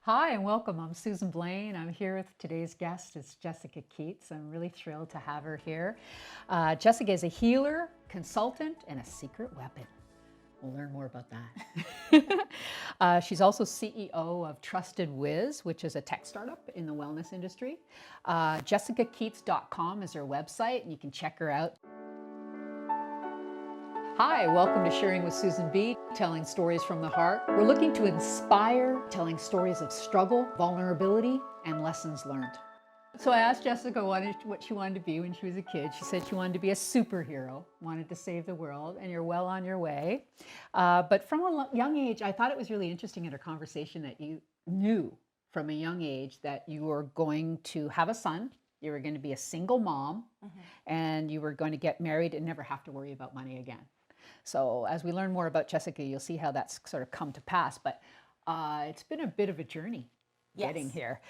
Hi and welcome. I'm Susan Blaine. I'm here with today's guest. It's Jessica Keats. I'm really thrilled to have her here. Jessica is a healer, consultant, and a secret weapon. We'll learn more about that. She's also CEO of Trusted Wiz, which is a tech startup in the wellness industry. JessicaKeats.com is her website, and you can check her out. Hi, welcome to Sharing with Susan B, telling stories from the heart. We're looking to inspire, telling stories of struggle, vulnerability, and lessons learned. So I asked Jessica what she wanted to be when she was a kid. She said she wanted to be a superhero, wanted to save the world, and you're well on your way. But from a young age, I thought it was really interesting in our conversation that you knew from a young age that you were going to have a son, you were going to be a single mom, and you were going to get married and never have to worry about money again. So as we learn more about Jessica, you'll see how that's sort of come to pass. But it's been a bit of a journey getting here.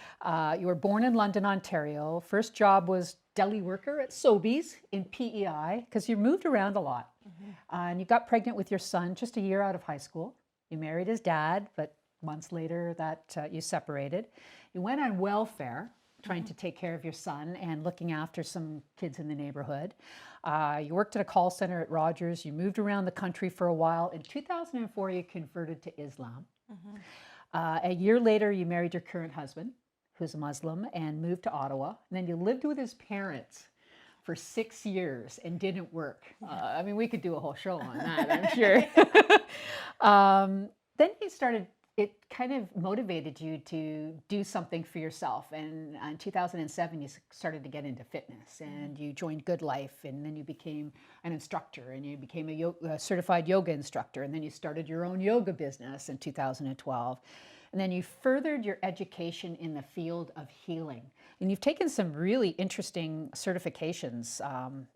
You were born in London, Ontario. First job was deli worker at Sobeys in PEI, because you moved around a lot. And you got pregnant with your son just a year out of high school. You married his dad, but months later that you separated. You went on welfare, trying to take care of your son and looking after some kids in the neighborhood. You worked at a call center at Rogers. You moved around the country for a while. In 2004, you converted to Islam. A year later, you married your current husband, who's a Muslim, and moved to Ottawa. And then you lived with his parents for 6 years and didn't work. I mean, we could do a whole show on that, I'm sure. Then you started, it kind of motivated you to do something for yourself. And in 2007, you started to get into fitness and you joined Good Life, and then you became an instructor and you became a certified yoga instructor. And then you started your own yoga business in 2012. And then you furthered your education in the field of healing. And you've taken some really interesting certifications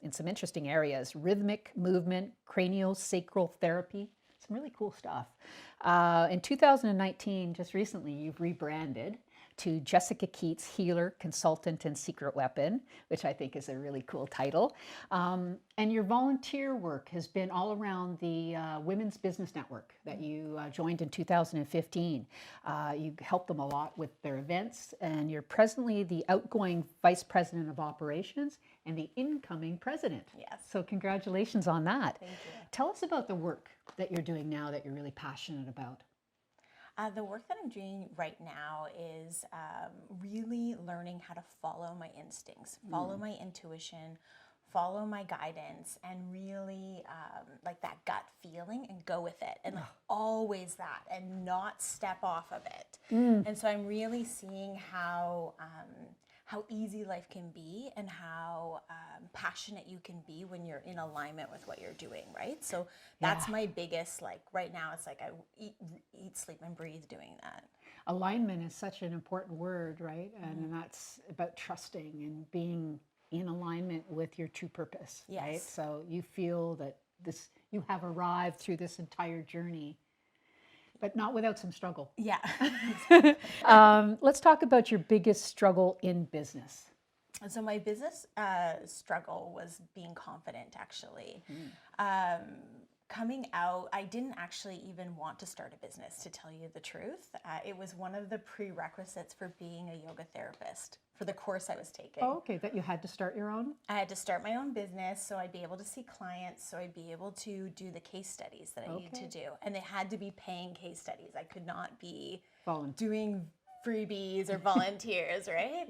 in some interesting areas: rhythmic movement, craniosacral therapy, some really cool stuff. In 2019, just recently, you've rebranded to Jessica Keats, Healer, Consultant, and Secret Weapon, which I think is a really cool title. And your volunteer work has been all around the Women's Business Network that you joined in 2015. You help them a lot with their events, and you're presently the outgoing Vice President of Operations and the incoming President. Yes. So congratulations on that. Thank you. Tell us about the work that you're doing now that you're really passionate about. The work that I'm doing right now is really learning how to follow my instincts, follow my intuition, follow my guidance, and really like that gut feeling and go with it. And like always that, and not step off of it. And so I'm really seeing how easy life can be and how passionate you can be when you're in alignment with what you're doing, right? So that's my biggest, like right now, it's like I eat, sleep, and breathe doing that. Alignment is such an important word, right? And that's about trusting and being in alignment with your true purpose, right? So you feel that you have arrived through this entire journey, but not without some struggle. Yeah. Let's talk about your biggest struggle in business. So my business struggle was being confident, actually. Coming out, I didn't actually even want to start a business, to tell you the truth. It was one of the prerequisites for being a yoga therapist for the course I was taking. Oh, okay, that you had to start your own? I had to start my own business so I'd be able to see clients, so I'd be able to do the case studies that I needed to do. And they had to be paying case studies. I could not be doing freebies or volunteers, right?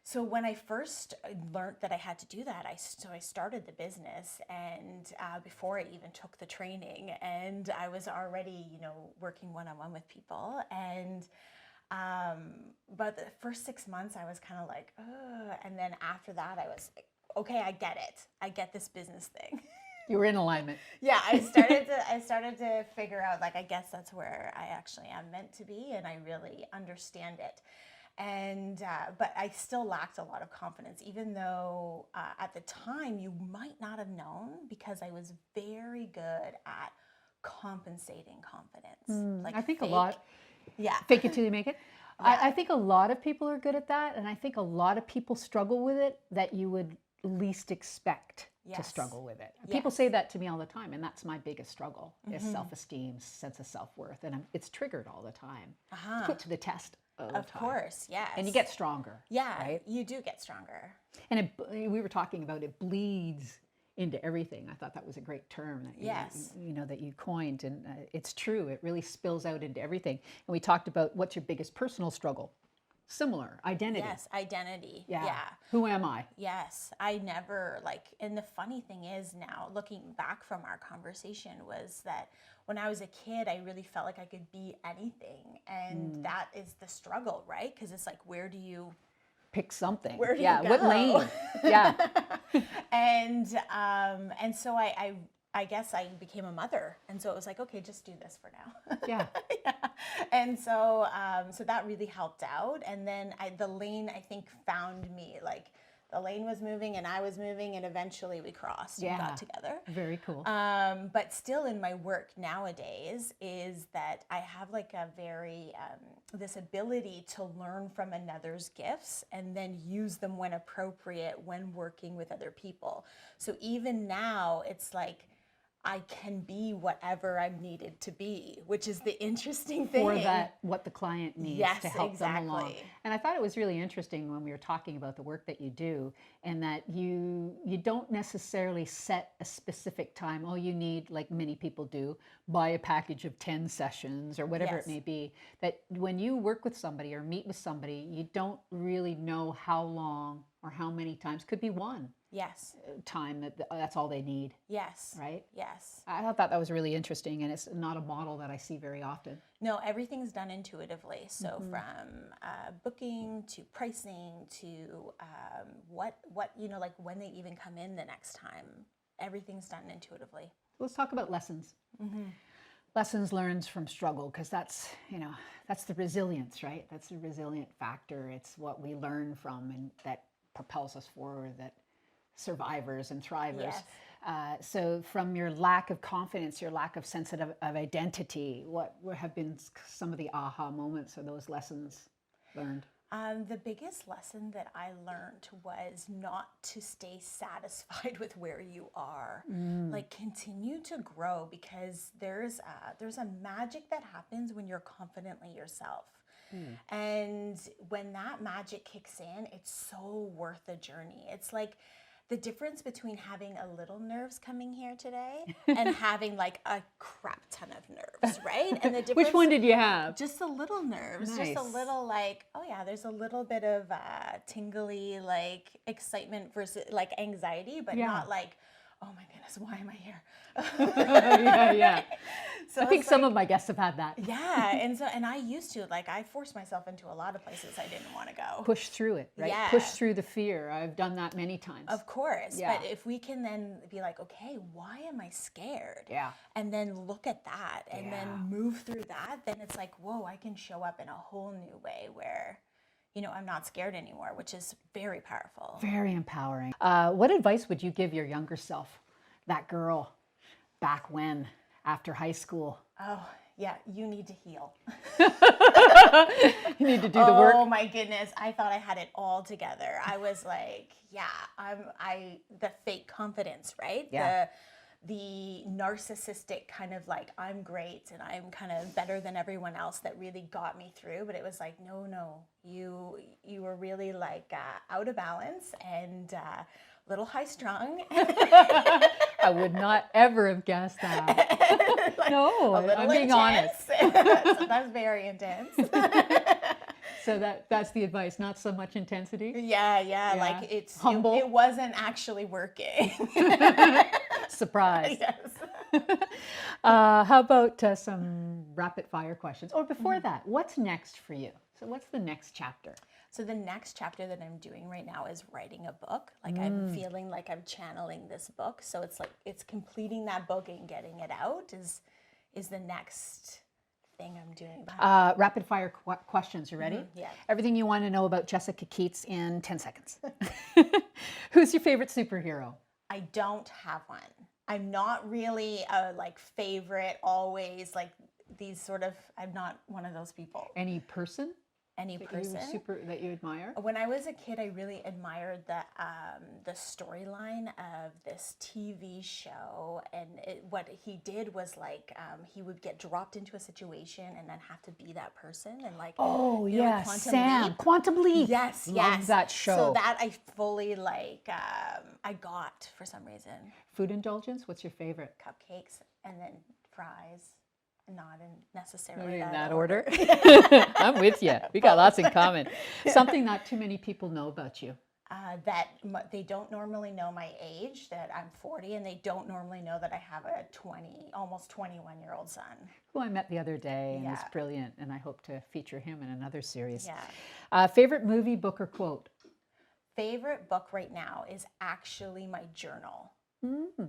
So when I first learned that I had to do that, I started the business, and before I even took the training, and I was already, working one-on-one with people, and but the first 6 months I was kind of like, ugh, and then after that I was like, okay, I get it. I get this business thing. You were in alignment. Yeah, I started to figure out, like, I guess that's where I actually am meant to be, and I really understand it. And but I still lacked a lot of confidence, even though at the time you might not have known, because I was very good at compensating confidence. Like I think fake. a lot. Yeah. Fake it till you make it. I think a lot of people are good at that, and I think a lot of people struggle with it that you would least expect. to struggle with it. Yes. People say that to me all the time, and that's my biggest struggle is self-esteem, sense of self-worth, and it's triggered all the time. It's put to the test all the time. Of course, yes. And you get stronger. Yeah, right? You do get stronger. And we were talking about it bleeds into everything. I thought that was a great term that that you coined, and it's true. It really spills out into everything. And we talked about what's your biggest personal struggle. Similar, identity. Yes, identity. Yeah. Who am I? Yes, I never and the funny thing is now, looking back from our conversation, was that when I was a kid, I really felt like I could be anything. And that is the struggle, right? Because it's like, where do you pick something? Where do you go? What lane? Yeah. And so I guess I became a mother, and so it was like, okay, just do this for now. Yeah. And so that really helped out. And then the lane, I think, found me. Like, the lane was moving and I was moving, and eventually we crossed and got together. Very cool. But still, in my work nowadays, is that I have like a very this ability to learn from another's gifts and then use them when appropriate when working with other people. So even now, it's like, I can be whatever I'm needed to be, which is the interesting thing. For that, what the client needs to help them along. And I thought it was really interesting when we were talking about the work that you do, and that you don't necessarily set a specific time. Oh, you need, like many people do, buy a package of 10 sessions or whatever it may be. That when you work with somebody or meet with somebody, you don't really know how long or how many times. Could be one. Yes. Time that's all they need. Yes. Right? Yes. I thought that was really interesting, and it's not a model that I see very often. No, everything's done intuitively. So from booking to pricing to what like when they even come in the next time, everything's done intuitively. Let's talk about lessons. Lessons learned from struggle, because that's the resilience, right? That's the resilient factor. It's what we learn from, and that propels us forward. That survivors and thrivers. Yes. So from your lack of confidence, your lack of sense of identity, what have been some of the aha moments or those lessons learned? The biggest lesson that I learned was not to stay satisfied with where you are. Like, continue to grow, because there's a magic that happens when you're confidently yourself. And when that magic kicks in, it's so worth the journey. It's like the difference between having a little nerves coming here today and having like a crap ton of nerves, right? And the difference. Which one did you have? Just a little nerves, Nice. just a little like, oh yeah, there's a little bit of tingly like excitement versus like anxiety, but not like, oh my goodness, why am I here? Yeah. So I think some of my guests have had that. Yeah, and I used to, like, I forced myself into a lot of places I didn't want to go. Push through it, right? Yeah. Push through the fear. I've done that many times. Of course, but if we can then be like, okay, why am I scared? Yeah. And then look at that and then move through that, then it's like, whoa, I can show up in a whole new way where, I'm not scared anymore, which is very powerful. Very empowering. What advice would you give your younger self, that girl back when, after high school? Oh, yeah, you need to heal. You need to do the work. Oh my goodness, I thought I had it all together. I was like, the fake confidence, right? Yeah. The narcissistic kind of like, I'm great and I'm kind of better than everyone else, that really got me through. But it was like, no, you were really like out of balance and little high strung. I would not ever have guessed that. Like, no, I'm being honest. Sometimes very intense. So that's the advice, not so much intensity. Yeah. Like it's humble. It wasn't actually working. Surprise. Yes. How about some rapid fire questions? Or before that, what's next for you? So what's the next chapter? So the next chapter that I'm doing right now is writing a book. Like I'm feeling like I'm channeling this book. So it's like it's completing that book and getting it out is the next thing I'm doing. Rapid fire questions. You ready? Yeah. Everything you want to know about Jessica Keats in 10 seconds. Who's your favorite superhero? I don't have one. I'm not really a like favorite always like these sort of, I'm not one of those people. Any person? any person that you admire? When I was a kid, I really admired the storyline of this TV show, and what he did was like he would get dropped into a situation and then have to be that person, and like Quantum Leap. Yes, Love that show. So that I fully like I got for some reason. Food indulgence. What's your favorite? Cupcakes and then fries. Not in necessarily that order. I'm with you. We got lots in common. Something not too many people know about you. That they don't normally know my age, that I'm 40, and they don't normally know that I have a almost 21-year-old son. Who I met the other day and is brilliant, and I hope to feature him in another series. Yeah. Favorite movie, book, or quote? Favorite book right now is actually my journal.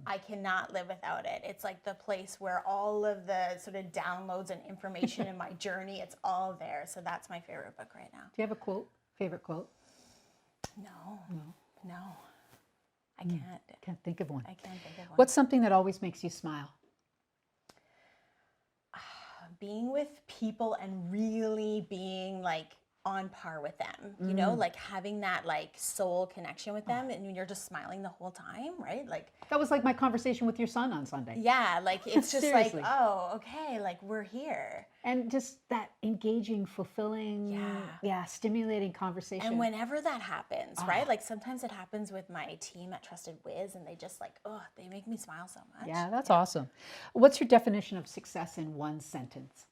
I cannot live without it. It's like the place where all of the sort of downloads and information in my journey, it's all there. So that's my favorite book right now. Do you have a quote? Favorite quote? No. I Can't think of one. I can't think of one. What's something that always makes you smile? Being with people and really being like on par with them, you know, like having that like soul connection with them, and you're just smiling the whole time, right? Like that was like my conversation with your son on Sunday. Yeah, like it's just like, oh, okay, like we're here. And just that engaging, fulfilling, stimulating conversation. And whenever that happens, right? Like sometimes it happens with my team at Trusted Wiz, and they just like, they make me smile so much. Yeah, that's awesome. What's your definition of success in one sentence?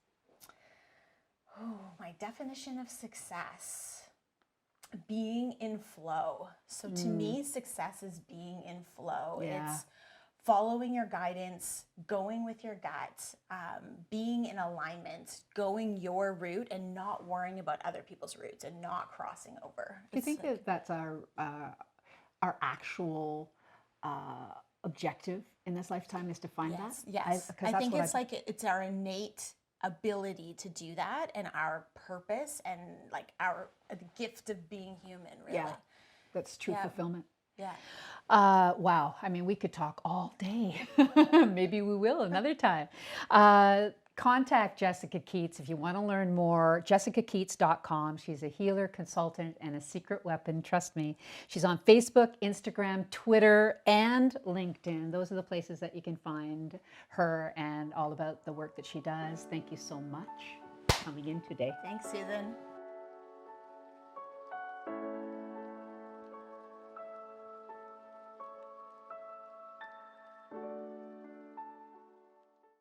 Oh, my definition of success, being in flow. So to me, success is being in flow. Yeah. It's following your guidance, going with your gut, being in alignment, going your route, and not worrying about other people's routes and not crossing over. Do you think that that's our actual objective in this lifetime, is to find that? Yes. I think it's like it's our innate ability to do that, and our purpose, and like the gift of being human, really. Yeah, that's true fulfillment. Yeah. Wow. I mean, we could talk all day. Maybe we will another time. Contact Jessica Keats if you want to learn more. JessicaKeats.com. She's a healer, consultant, and a secret weapon. Trust me. She's on Facebook, Instagram, Twitter, and LinkedIn. Those are the places that you can find her and all about the work that she does. Thank you so much for coming in today. Thanks, Susan.